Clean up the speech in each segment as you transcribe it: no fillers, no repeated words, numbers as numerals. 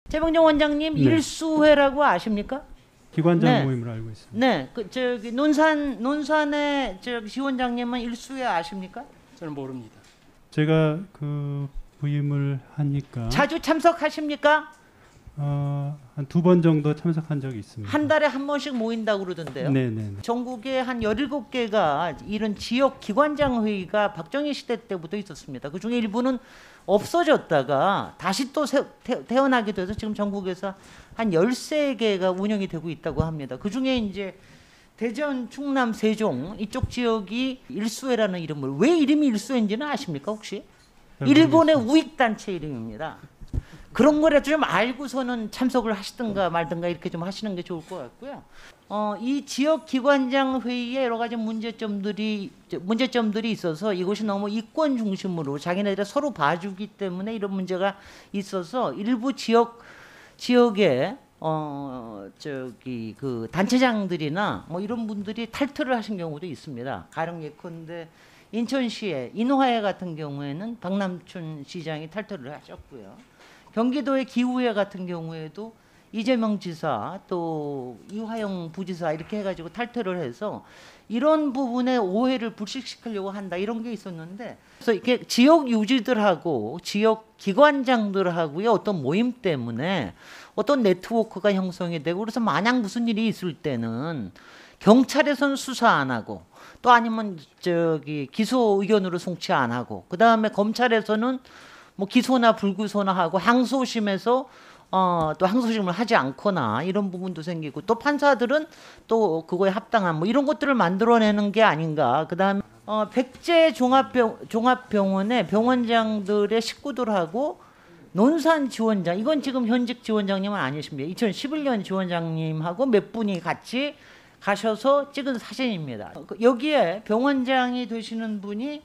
최병정 원장님 네. 일수회라고 아십니까? 기관장 네. 모임을 알고 있습니다. 네, 그 저기 논산의 저기 시원장님은 일수회 아십니까? 저는 모릅니다. 제가 그 부임을 하니까 자주 참석하십니까? 한 2번 정도 참석한 적이 있습니다. 한 달에 한 번씩 모인다고 그러던데요. 네네. 전국에 한 17개가 이런 지역 기관장 회의가 박정희 시대 때부터 있었습니다. 그중에 일부는 없어졌다가 다시 또 태어나게 돼서 지금 전국에서 한 13개가 운영이 되고 있다고 합니다. 그중에 이제 대전, 충남, 세종 이쪽 지역이 일수회라는 이름을, 왜 이름이 일수회인지는 아십니까 혹시? 일본의 우익단체 이름입니다. 그런 거라도 좀 알고서는 참석을 하시든가 말든가 이렇게 좀 하시는 게 좋을 것 같고요. 이 지역 기관장 회의에 여러 가지 문제점들이 있어서 이것이 너무 이권 중심으로 자기네들이 서로 봐주기 때문에 이런 문제가 있어서 일부 지역에 저기 그 단체장들이나 뭐 이런 분들이 탈퇴를 하신 경우도 있습니다. 가령 예컨대 인천시의 인화회 같은 경우에는 박남춘 시장이 탈퇴를 하셨고요. 경기도의 기후회 같은 경우에도 이재명 지사 또 이화영 부지사 이렇게 해가지고 탈퇴를 해서 이런 부분에 오해를 불식시키려고 한다 이런 게 있었는데, 그래서 이렇게 지역 유지들하고 지역 기관장들하고의 어떤 모임 때문에 어떤 네트워크가 형성이 되고, 그래서 만약 무슨 일이 있을 때는 경찰에서는 수사 안 하고 또 아니면 저기 기소 의견으로 송치 안 하고, 그 다음에 검찰에서는 뭐 기소나 불구소나 하고 항소심에서 또 항소심을 하지 않거나 이런 부분도 생기고, 또 판사들은 또 그거에 합당한 뭐 이런 것들을 만들어내는 게 아닌가. 그다음에 백제 종합병원의 병원장들의 식구들하고 논산 지원장, 이건 지금 현직 지원장님은 아니십니다. 2011년 지원장님하고 몇 분이 같이 가셔서 찍은 사진입니다. 여기에 병원장이 되시는 분이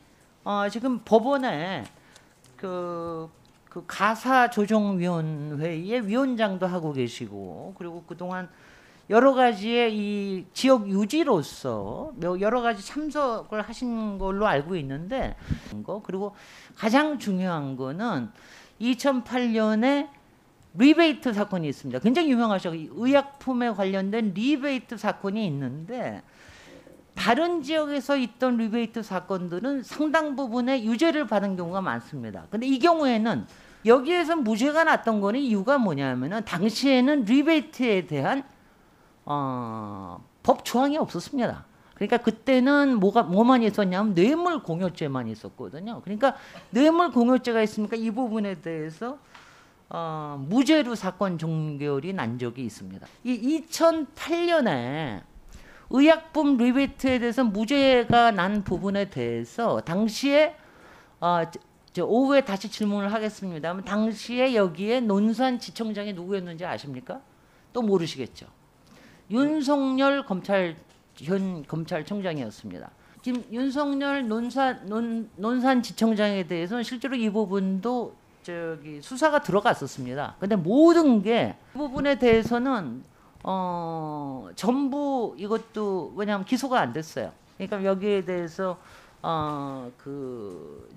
지금 법원에 그 가사조정위원회의 위원장도 하고 계시고, 그리고 그동안 여러 가지의 이 지역 유지로서 여러 가지 참석을 하신 걸로 알고 있는데, 그리고 가장 중요한 거는 2008년에 리베이트 사건이 있습니다. 굉장히 유명하죠. 의약품에 관련된 리베이트 사건이 있는데, 다른 지역에서 있던 리베이트 사건들은 상당 부분의 유죄를 받은 경우가 많습니다. 근데 이 경우에는 여기에서 무죄가 났던 거는 이유가 뭐냐면은 당시에는 리베이트에 대한 법 조항이 없었습니다. 그러니까 그때는 뭐만 있었냐면 뇌물 공여죄만 있었거든요. 그러니까 뇌물 공여죄가 있으니까 이 부분에 대해서 무죄로 사건 종결이 난 적이 있습니다. 이 2008년에 의약품 리베이트에 대해서 무죄가 난 부분에 대해서 당시에 오후에 다시 질문을 하겠습니다만, 당시에 여기에 논산지청장이 누구였는지 아십니까? 또 모르시겠죠. 윤석열 현 검찰청장이었습니다. 지금 윤석열 논산지청장에 대해서는 실제로 이 부분도 저기 수사가 들어갔었습니다. 근데 모든 게 이 부분에 대해서는 전부 이것도 왜냐하면 기소가 안 됐어요. 그러니까 여기에 대해서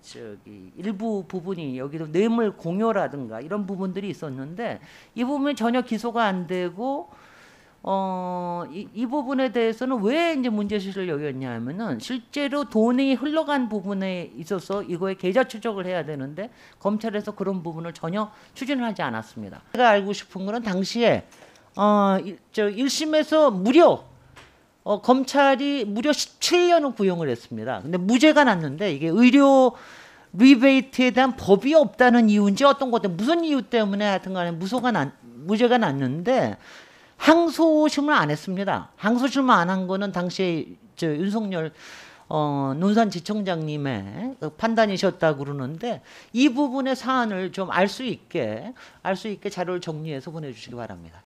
저기 일부 부분이 여기도 뇌물 공여라든가 이런 부분들이 있었는데, 이 부분이 전혀 기소가 안 되고 이 부분에 대해서는 왜 이제 문제시를 여겼냐면은 실제로 돈이 흘러간 부분에 있어서 이거에 계좌 추적을 해야 되는데 검찰에서 그런 부분을 전혀 추진을 하지 않았습니다. 제가 알고 싶은 거는 당시에 1심에서 무려 검찰이 무려 17년을 구형을 했습니다. 근데 무죄가 났는데, 이게 의료 리베이트에 대한 법이 없다는 이유인지 어떤 것 때문에 무슨 이유 때문에 하여튼 간에 무죄가 났는데 항소심을 안 했습니다. 항소심을 안 한 거는 당시에 윤석열 논산지청장님의 판단이셨다고 그러는데, 이 부분의 사안을 좀 알 수 있게 자료를 정리해서 보내주시기 바랍니다.